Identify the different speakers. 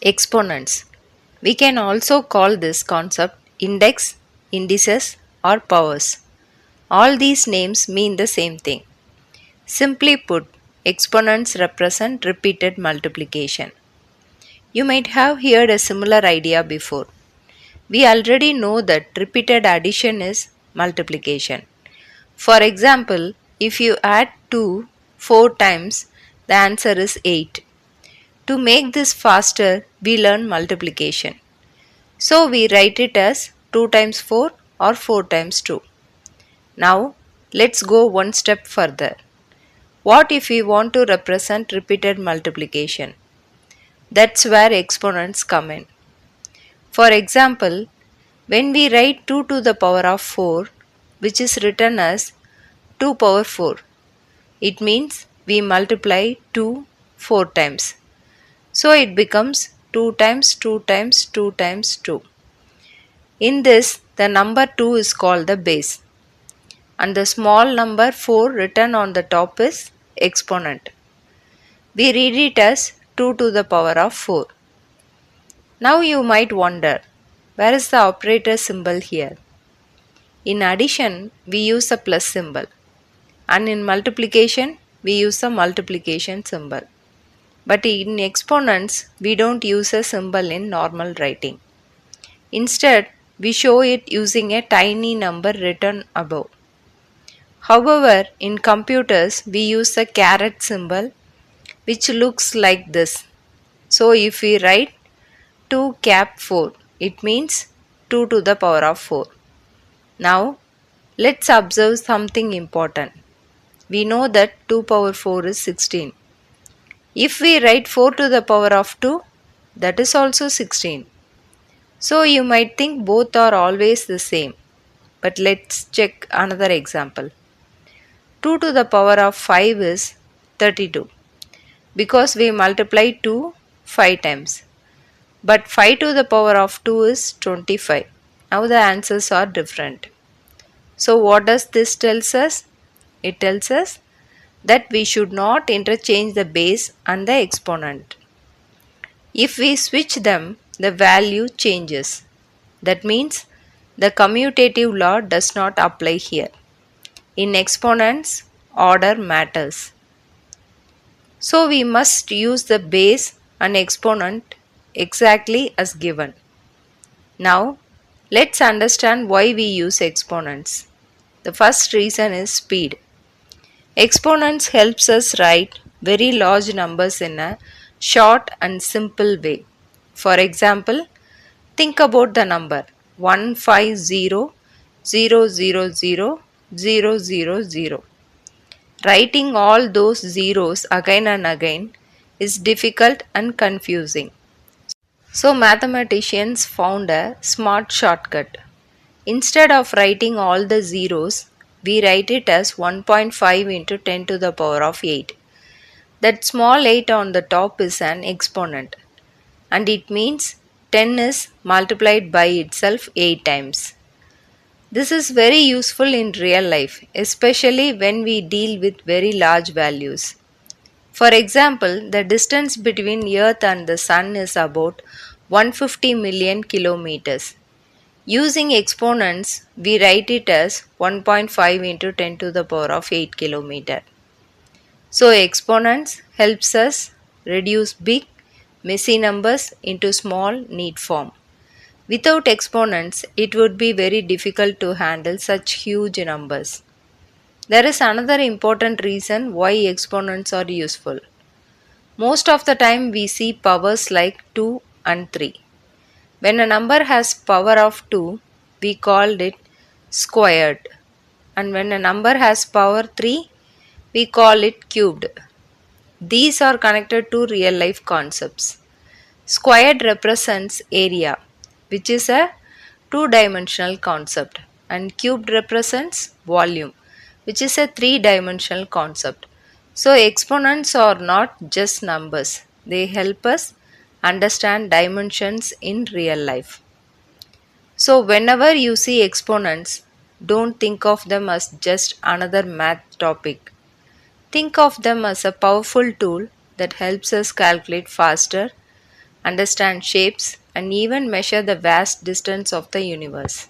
Speaker 1: Exponents. We can also call this concept index, indices, or powers. All these names mean the same thing. Simply put, exponents represent repeated multiplication. You might have heard a similar idea before. We already know that repeated addition is multiplication. For example, if you add 2 4 times, the answer is 8. To make this faster, we learn multiplication. So we write it as 2 times 4 or 4 times 2. Now let's go one step further. What if we want to represent repeated multiplication? That's where exponents come in. For example, when we write 2 to the power of 4, which is written as 2 power 4, it means we multiply 2 4 times. So it becomes 2 times 2 times 2 times 2. In this, the number 2 is called the base, and the small number 4 written on the top is exponent. We read it as 2 to the power of 4. Now you might wonder, where is the operator symbol here? In addition, we use a plus symbol, and in multiplication, we use a multiplication symbol. But in exponents, we don't use a symbol in normal writing. Instead, we show it using a tiny number written above. However, in computers, we use a caret symbol which looks like this. So if we write 2 cap 4, it means 2 to the power of 4. Now, let's observe something important. We know that 2 power 4 is 16. If we write 4 to the power of 2, that is also 16. So you might think both are always the same. But let's check another example. 2 to the power of 5 is 32 because we multiply 2 5 times. But 5 to the power of 2 is 25. Now the answers are different. So what does this tells us? It tells us that we should not interchange the base and the exponent. If we switch them, the value changes. That means the commutative law does not apply here. In exponents, order matters. So we must use the base and exponent exactly as given. Now, let's understand why we use exponents. The first reason is speed. Exponents helps us write very large numbers in a short and simple way. For example, think about the number 150,000,000. Writing all those zeros again and again is difficult and confusing. So mathematicians found a smart shortcut. Instead of writing all the zeros, we write it as 1.5 into 10 to the power of 8. That small 8 on the top is an exponent, and it means 10 is multiplied by itself 8 times. This is very useful in real life, especially when we deal with very large values. For example, the distance between Earth and the Sun is about 150 million kilometers. Using exponents, we write it as 1.5 into 10 to the power of 8 kilometer. So exponents helps us reduce big, messy numbers into small, neat form. Without exponents, it would be very difficult to handle such huge numbers. There is another important reason why exponents are useful. Most of the time we see powers like 2 and 3. When a number has power of 2, we call it squared. And when a number has power 3, we call it cubed. These are connected to real life concepts. Squared represents area, which is a two-dimensional concept, and cubed represents volume, which is a three-dimensional concept. So exponents are not just numbers, they help us understand dimensions in real life. So whenever you see exponents, don't think of them as just another math topic. Think of them as a powerful tool that helps us calculate faster, understand shapes, and even measure the vast distance of the universe.